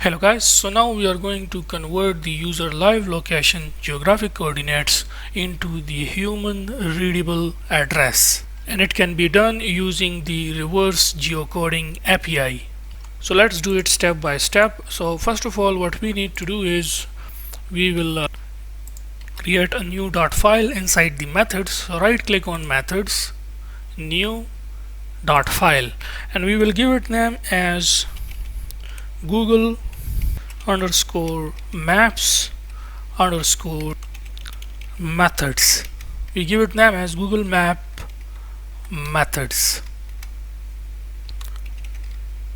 Hello guys, so now we are going to convert the user live location geographic coordinates into the human readable address, and it can be done using the reverse geocoding API. So let's do it step by step. So first of all, what we need to do is we will create a new dot file inside the methods. So right click on methods, new dot file, and we will give it name as Google underscore maps underscore methods. We give it name as Google Map methods.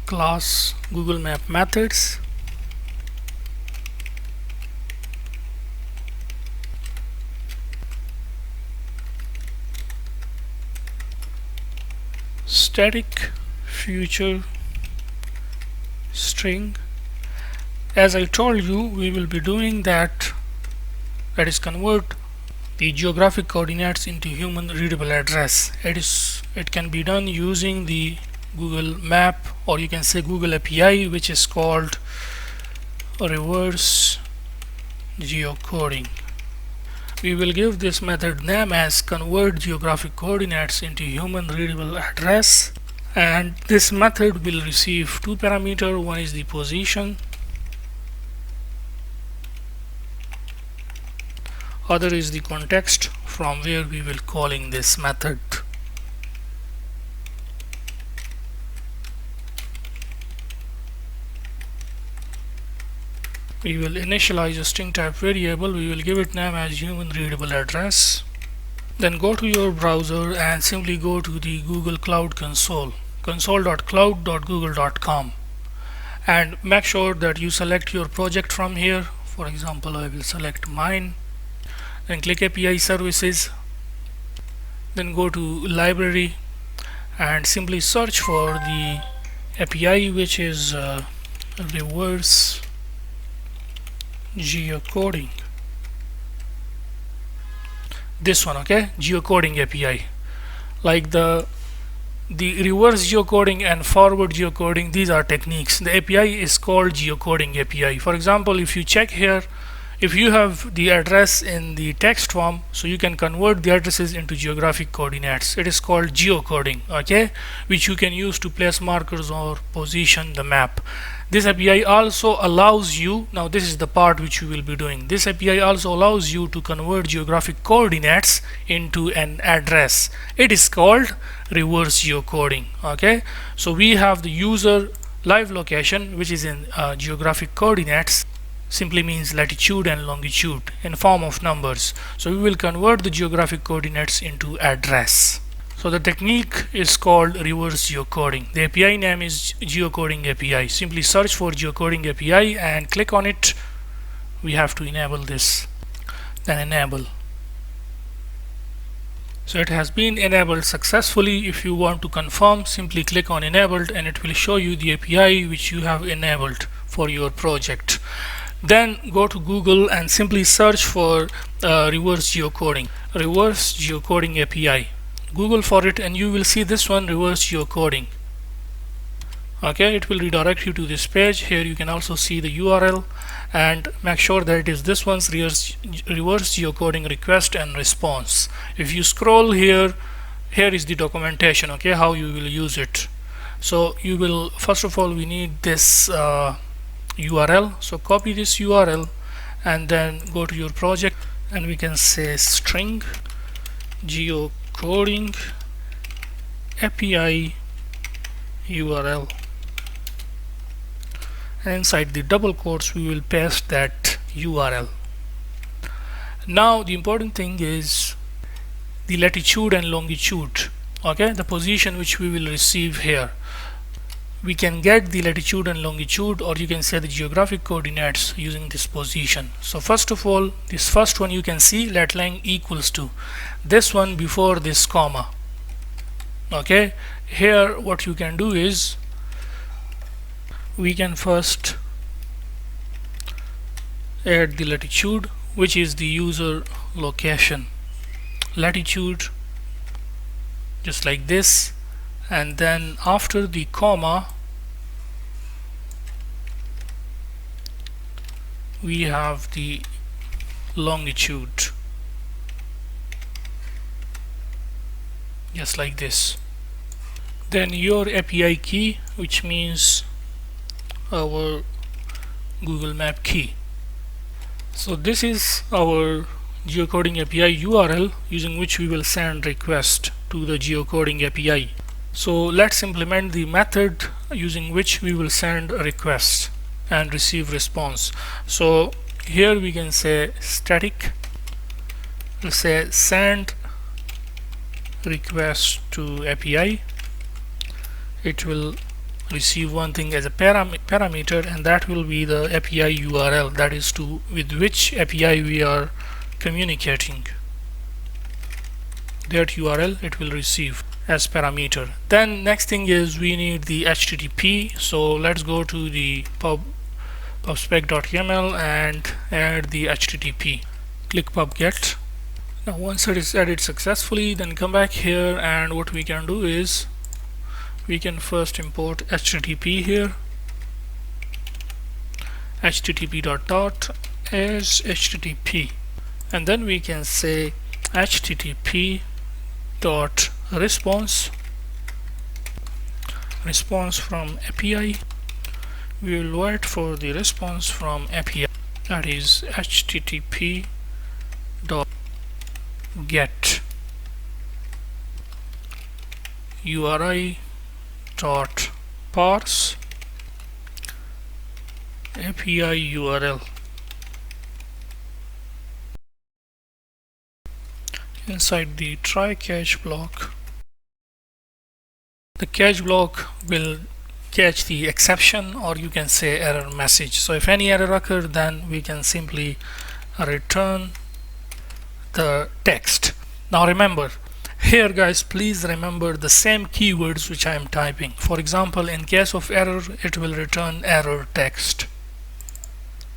Class Google Map methods. Static future string. As I told you, we will be doing that is convert the geographic coordinates into human readable address. It can be done using the Google Map, or you can say Google API, which is called reverse geocoding. We will give this method name as convert geographic coordinates into human readable address, and this method will receive two parameters. One is the position, other is the context from where we will calling this method. We will initialize a string type variable. We will give it name as human readable address. Then go to your browser and simply go to the Google Cloud Console, console.cloud.google.com, and make sure that you select your project from here. For example, I will select mine. Then click API services, then go to library and simply search for the API, which is reverse geocoding. This one, okay, geocoding API. Like the reverse geocoding and forward geocoding, these are techniques. The API is called Geocoding API. For example, if you check here, if you have the address in the text form, so you can convert the addresses into geographic coordinates. It is called geocoding, okay, which you can use to place markers or position the map. This API also allows you, now this is the part which you will be doing, this API also allows you to convert geographic coordinates into an address. It is called reverse geocoding, okay. So we have the user live location, which is in geographic coordinates, simply means latitude and longitude in form of numbers. So we will convert the geographic coordinates into address. So the technique is called reverse geocoding. The API name is Geocoding API. Simply search for Geocoding API and click on it. We have to enable this, then enable. So it has been enabled successfully. If you want to confirm, simply click on enabled and it will show you the API which you have enabled for your project. Then go to Google and simply search for reverse geocoding API. Google for it and you will see this one, reverse geocoding. Okay, it will redirect you to this page. Here you can also see the URL, and make sure that it is this one's reverse geocoding request and response. If you scroll here is the documentation, okay, how you will use it. So you will, first of all, we need this URL. So copy this URL and then go to your project, and we can say string geocoding API URL, and inside the double quotes we will paste that URL. Now the important thing is the latitude and longitude, okay, the position which we will receive here. We can get the latitude and longitude, or you can say the geographic coordinates, using this position. So first of all, this first one you can see latlang equals to this one before this comma, okay. Here what you can do is we can first add the latitude, which is the user location latitude, just like this, and then after the comma we have the longitude, just like this. Then your API key, which means our Google Map key. So this is our Geocoding API URL using which we will send request to the Geocoding API. So let's implement the method using which we will send a request and receive response. So here we can say static, we'll say send request to API. It will receive one thing as a parameter, and that will be the API URL, that is to with which API we are communicating. That URL it will receive as parameter. Then next thing is we need the HTTP. So let's go to the pubspec.yaml and add the HTTP. Click pub get. Now once it is added successfully, then come back here, and what we can do is we can first import HTTP here, http dot as HTTP, and then we can say http dot response from API. We will wait for the response from API, that is http dot get URI dot parse API URL. Inside the try catch block, the catch block will catch the exception, or you can say error message. So if any error occurs, then we can simply return the text. Now remember here, guys, please remember the same keywords which I am typing. For example, in case of error, it will return error text.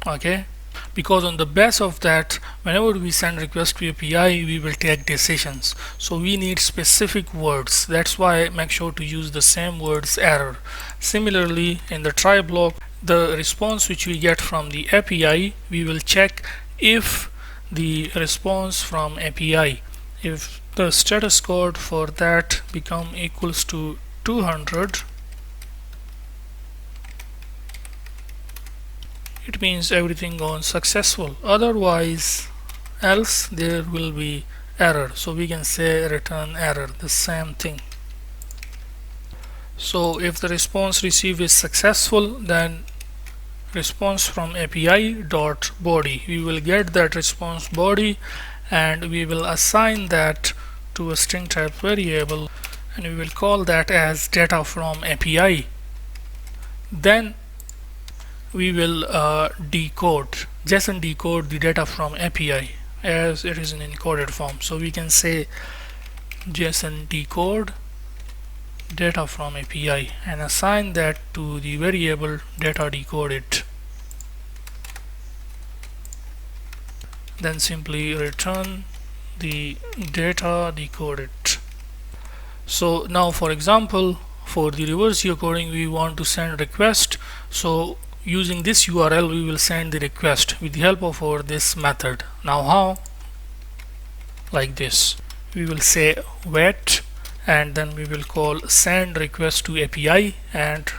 Okay, because on the base of that, whenever we send request to API, we will take decisions. So we need specific words. That's why make sure to use the same words error. Similarly, in the try block, the response which we get from the API, we will check if the response from API, if the status code for that become equals to 200, it means everything gone successful. Otherwise, else there will be error. So we can say return error, the same thing. So if the response received is successful, then response from API dot body, we will get that response body, and we will assign that to a string type variable, and we will call that as data from API. Then we will JSON decode the data from API as it is in encoded form. So we can say JSON decode data from API and assign that to the variable data decoded. Then simply return the data decoded. So now, for example, for the reverse geocoding, we want to send request. So using this URL, we will send the request with the help of this method. Now how? Like this. We will say wait, and then we will call send request to API, and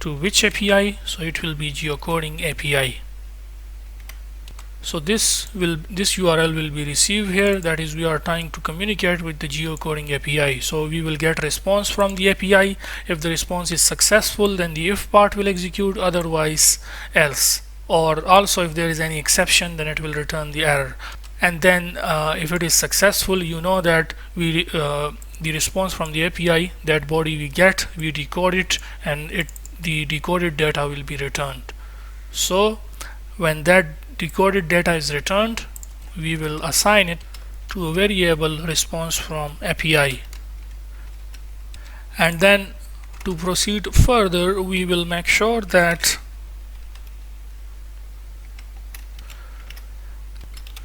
to which API? So it will be Geocoding API. So this URL will be received here, that is we are trying to communicate with the Geocoding API. So we will get response from the API. If the response is successful, then the if part will execute, otherwise else. Or also if there is any exception, then it will return the error. And then if it is successful, you know that we the response from the API, that body we get, we decode it, and the decoded data will be returned. So when that decoded data is returned, we will assign it to a variable response from API. And then to proceed further, we will make sure that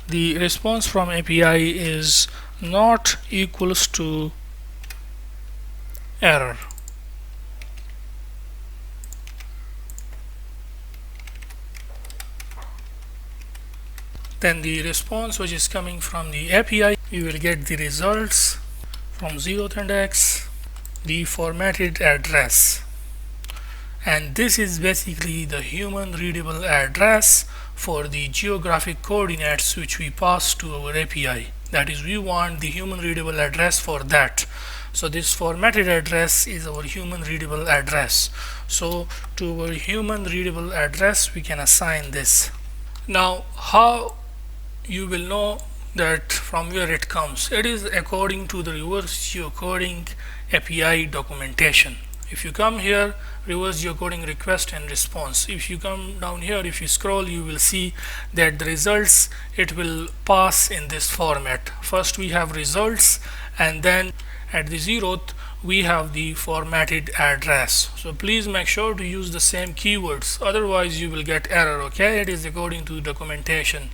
the response from API is not equals to error. Then the response which is coming from the API, we will get the results from 0th index, the formatted address, and this is basically the human readable address for the geographic coordinates which we pass to our API. That is, we want the human readable address for that. So this formatted address is our human readable address. So to our human readable address we can assign this. Now how you will know that from where it comes? It is according to the reverse geocoding API documentation. If you come here, reverse geocoding request and response, if you come down here, if you scroll, you will see that the results, it will pass in this format. First we have results, and then at the 0th we have the formatted address. So please make sure to use the same keywords, otherwise you will get error. Okay, it is according to documentation.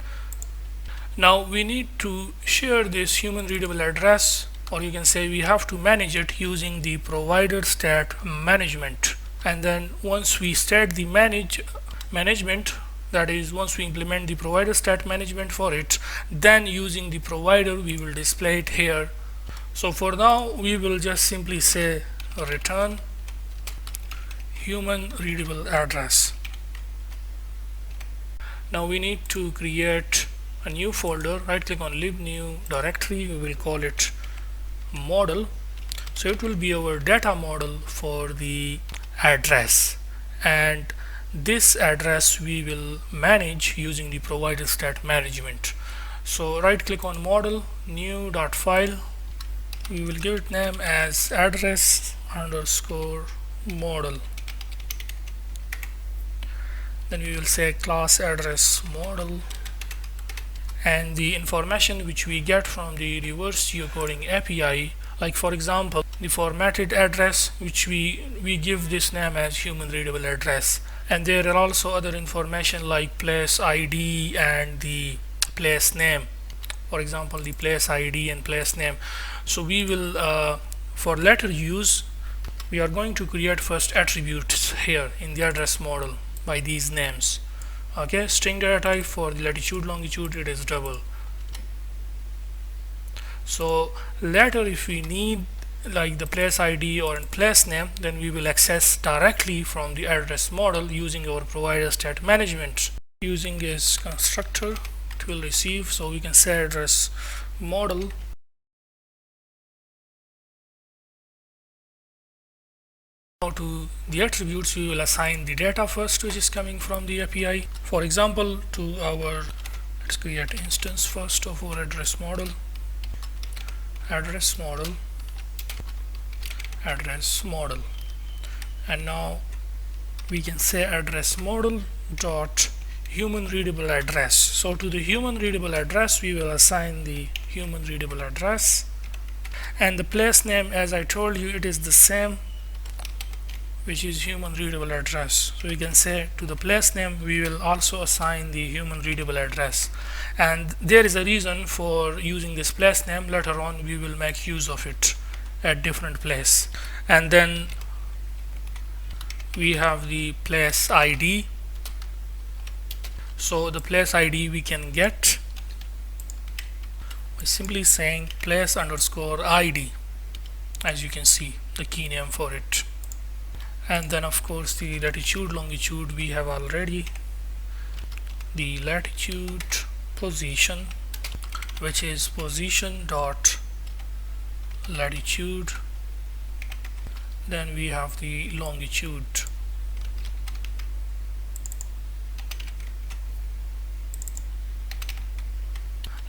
Now we need to share this human readable address, or you can say we have to manage it using the provider stat management. And then once we state the management, that is, once we implement the provider stat management for it, then using the provider we will display it here. So for now we will just simply say return human readable address. Now we need to create a new folder. Right click on lib new directory, we will call it model. So it will be our data model for the address, and this address we will manage using the provider stat management. So right click on model, new dot file, we will give it name as address underscore model. Then we will say class address model, and the information which we get from the reverse geocoding API, like for example the formatted address, which we give this name as human readable address, and there are also other information like place ID and the place name, for example the place ID and place name. So we will for later use, we are going to create first attributes here in the address model by these names. Okay, string data type for the latitude longitude, it is double. So later if we need like the place ID or place name, then we will access directly from the address model using our provider stat management. Using this constructor, it will receive, so we can say address model. Now to the attributes, we will assign the data first which is coming from the API. For example, to our, let's create instance first of our address model, address model, address model, and now we can say address model dot human readable address. So to the human readable address we will assign the human readable address, and the place name, as I told you, it is the same, which is human readable address. So we can say to the place name we will also assign the human readable address, and there is a reason for using this place name. Later on we will make use of it at different place. And then we have the place ID. So the place ID we can get by simply saying place underscore ID, as you can see the key name for it. And then of course the latitude longitude we have already, the latitude position, which is position dot latitude. Then we have the longitude.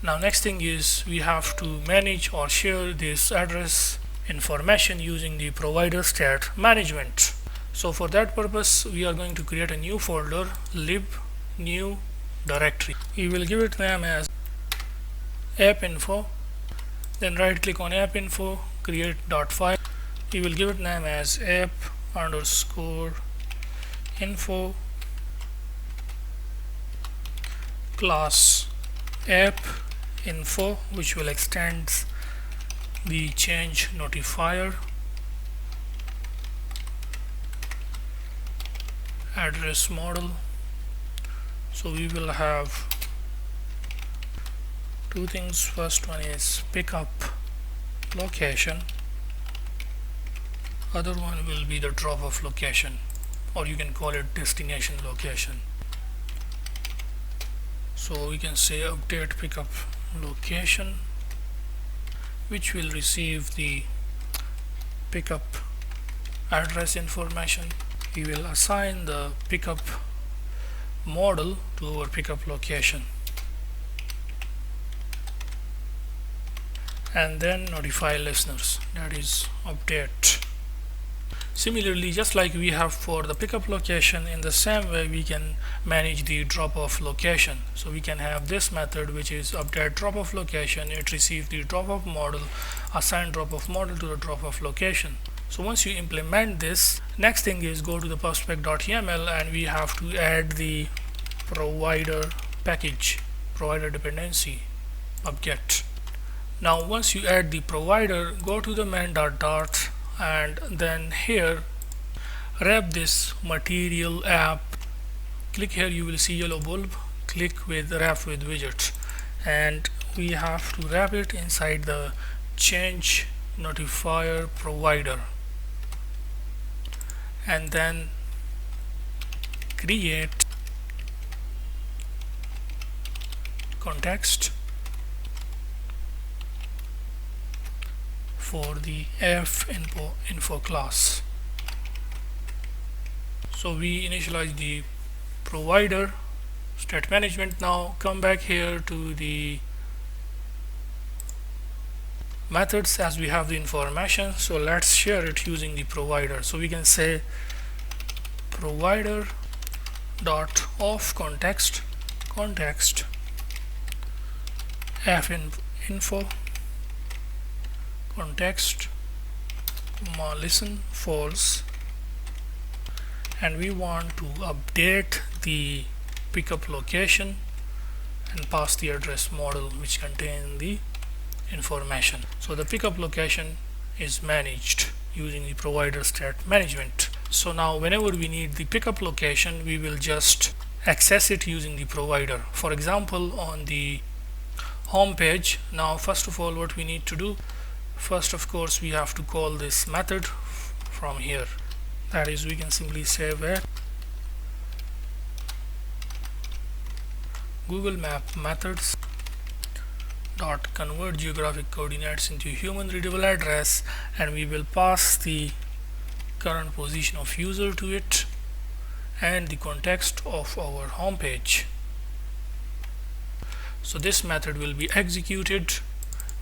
Now next thing is we have to manage or share this address information using the provider stat management. So for that purpose we are going to create a new folder, lib new directory. We will give it name as app info. Then right click on app info, create dot file. We will give it name as app underscore info class app info, which will extend the change notifier, address model. So we will have two things. First one is pickup location, other one will be the drop off location, or you can call it destination location. So we can say update pickup location, which will receive the pickup address information. We will assign the pickup model to our pickup location, and then notify listeners, that is update. Similarly, just like we have for the pickup location, in the same way we can manage the drop off location. So we can have this method which is update drop off location. It receives the drop off model, assign drop off model to the drop off location. So once you implement this, next thing is go to the prospect.yaml and we have to add the provider package, provider dependency object. Now once you add the provider, go to the main dot and then here wrap this material app. Click here, you will see yellow bulb. Click with wrap with widget, and we have to wrap it inside the change notifier provider, and then create context for the info class. So we initialize the provider state management. Now come back here to the methods as we have the information. So let's share it using the provider. So we can say provider dot of context info context listen false, and we want to update the pickup location and pass the address model which contains the information. So the pickup location is managed using the provider state management. So now whenever we need the pickup location, we will just access it using the provider. For example, on the home page, now first of all what we need to do, first of course we have to call this method from here. That is, we can simply say where Google Map methods dot convert geographic coordinates into human readable address, and we will pass the current position of user to it and the context of our home page. So this method will be executed,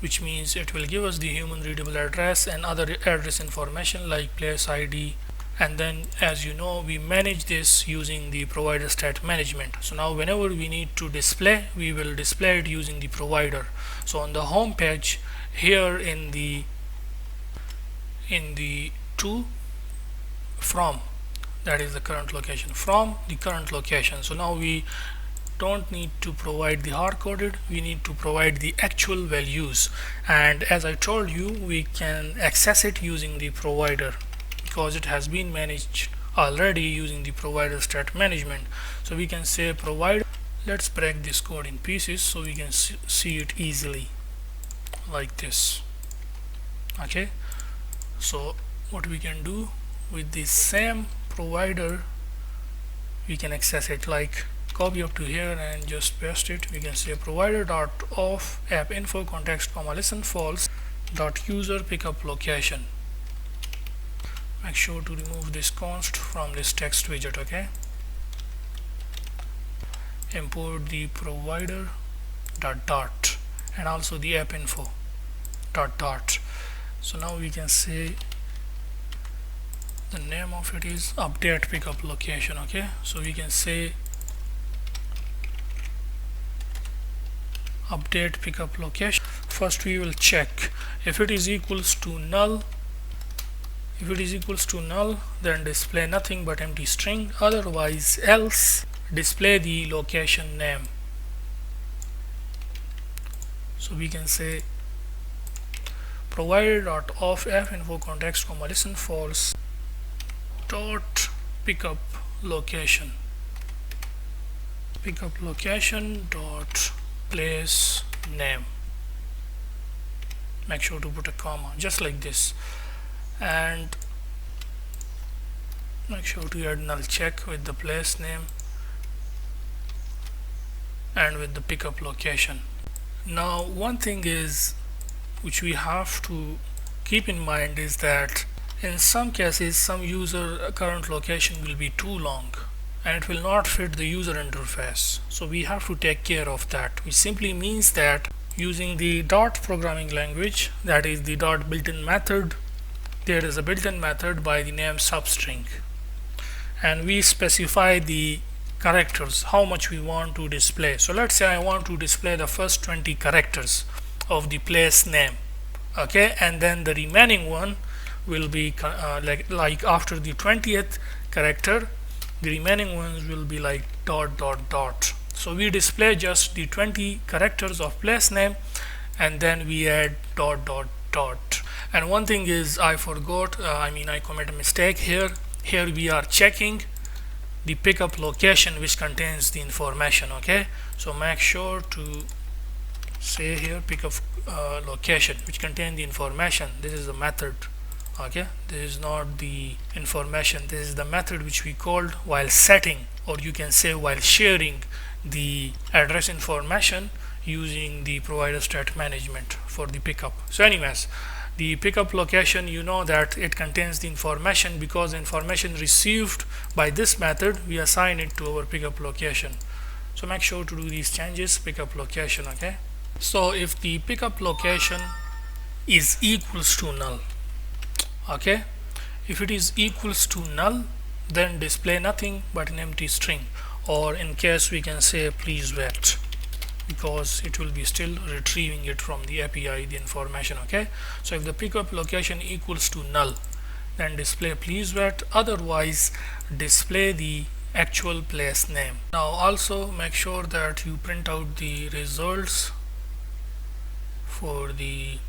which means it will give us the human readable address and other address information like place ID, and then as you know we manage this using the provider state management. So now whenever we need to display, we will display it using the provider. So on the home page here in the to from, that is the current location, from the current location. So now we don't need to provide the hard coded, we need to provide the actual values, and as I told you we can access it using the provider because it has been managed already using the provider state management. So we can say provider, let's break this code in pieces so we can see it easily like this. Okay, so what we can do with the same provider, we can access it, like copy up to here and just paste it. We can say provider dot of app info context listen false dot user pickup location. Make sure to remove this const from this text widget. Okay, import the provider dot and also the app info dot. So now we can say the name of it is update pickup location. Okay, so we can say update pickup location. First we will check if it is equals to null. If it is equals to null, then display nothing but empty string, otherwise else display the location name. So we can say provider dot of app info context listen false dot pickup location dot place name. Make sure to put a comma just like this, and make sure to add null check with the place name and with the pickup location. Now one thing is which we have to keep in mind is that in some cases some user current location will be too long and it will not fit the user interface, so we have to take care of that, which simply means that using the dot programming language, that is the dot built-in method, there is a built-in method by the name substring, and we specify the characters how much we want to display. So let's say I want to display the first 20 characters of the place name, okay, and then the remaining one will be like after the 20th character, the remaining ones will be like dot dot dot. So we display just the 20 characters of place name, and then we add dot dot dot. And one thing is I forgot, I commit a mistake here. Here we are checking the pickup location which contains the information, okay. So make sure to say here pickup location which contains the information. This is the method, okay. This is not the information, this is the method which we called while setting, or you can say while sharing the address information using the provider state management for the pickup. So anyways, the pickup location, you know that it contains the information because the information received by this method we assign it to our pickup location. So make sure to do these changes, pickup location, okay. So if the pickup location is equals to null, okay, if it is equals to null, then display nothing but an empty string, or in case we can say please wait, because it will be still retrieving it from the API, the information, okay. So if the pickup location equals to null, then display please wait, otherwise display the actual place name. Now also make sure that you print out the results for the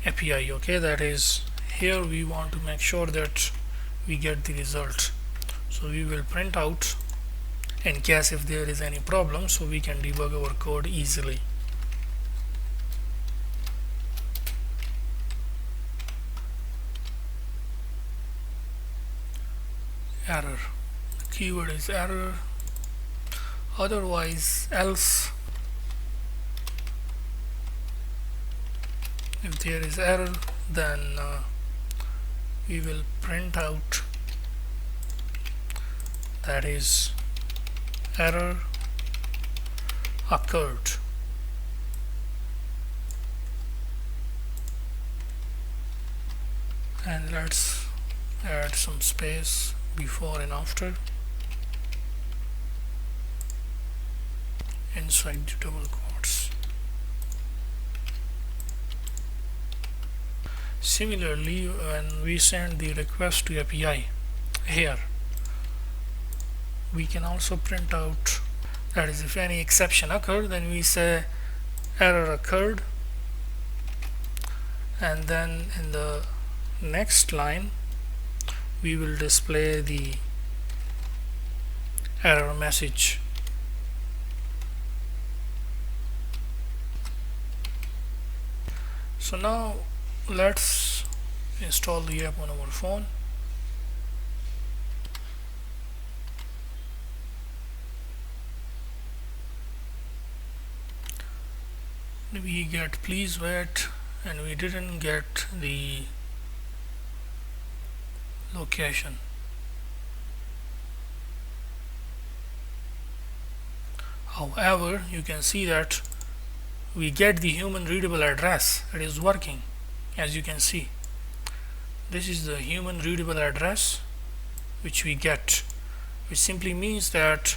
API, okay. That is, here we want to make sure that we get the result, so we will print out in case if there is any problem, so we can debug our code easily. Error, the keyword is error, otherwise else. If there is error, then we will print out, that is error occurred. And let's add some space before and after inside the double quotes. Similarly, when we send the request to API here, we can also print out, that is, if any exception occurred, then we say error occurred, and then in the next line we will display the error message. So now let's install the app on our phone. We get please wait, and we didn't get the location. However, you can see that we get the human readable address. It is working, as you can see. This is the human readable address which we get, which simply means that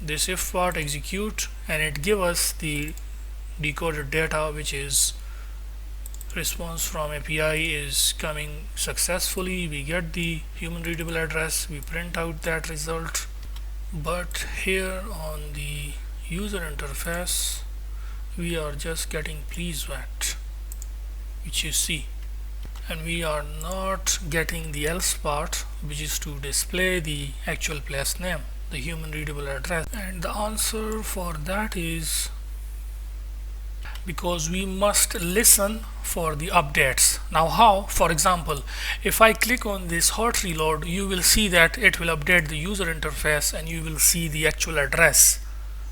this if part execute and it give us the decoded data, which is response from API is coming successfully. We get the human readable address, we print out that result, but here on the user interface we are just getting please wait, which you see, and we are not getting the else part, which is to display the actual place name. the human readable address? And the answer for that is because we must listen for the updates. Now how? For example, if I click on this hot reload, you will see that it will update the user interface and you will see the actual address.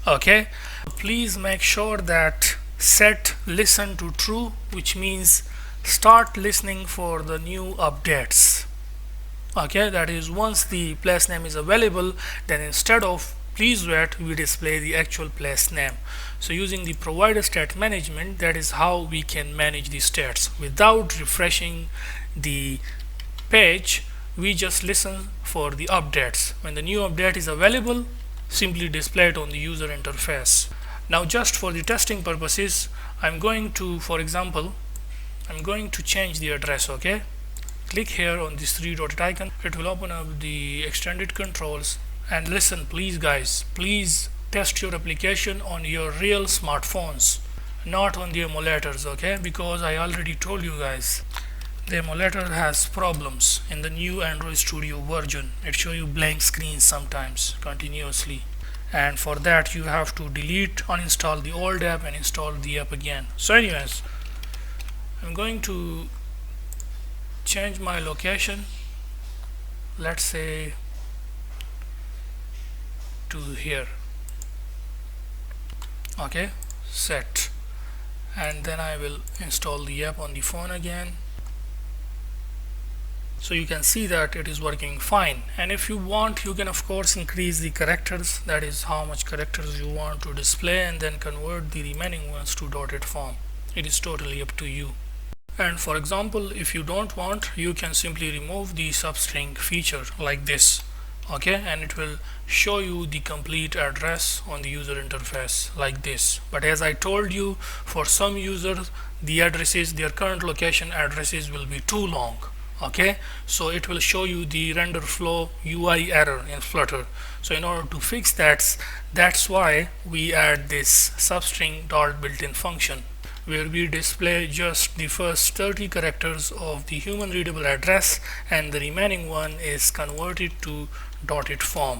Okay, please make sure that set listen to true, which means start listening for the new updates. Okay, that is, once the place name is available, then instead of please wait, we display the actual place name. So using the provider state management, that is how we can manage the states without refreshing the page. We just listen for the updates. When the new update is available, simply display it on the user interface. Now just for the testing purposes, I'm going to, for example, I'm going to change the address. Okay, click here on this three-dotted icon. It will open up the extended controls. And listen, please guys, please test your application on your real smartphones, not on the emulators. Okay, because I already told you guys, the emulator has problems in the new Android Studio version. It shows you blank screens sometimes continuously, and for that you have to delete, uninstall the old app and install the app again. So anyways, I'm going to change my location, let's say to here. Okay, set, and then I will install the app on the phone again. So you can see that it is working fine, and if you want, you can of course increase the characters, that is how much characters you want to display, and then convert the remaining ones to dotted form. It is totally up to you. And for example, if you don't want, you can simply remove the substring feature like this. Okay, and it will show you the complete address on the user interface like this. But as I told you, for some users, the addresses, their current location addresses will be too long. Okay, so it will show you the render flow UI error in Flutter. So in order to fix that, that's why we add this substring dot built-in function, where we display just the first 30 characters of the human readable address, and the remaining one is converted to dotted form.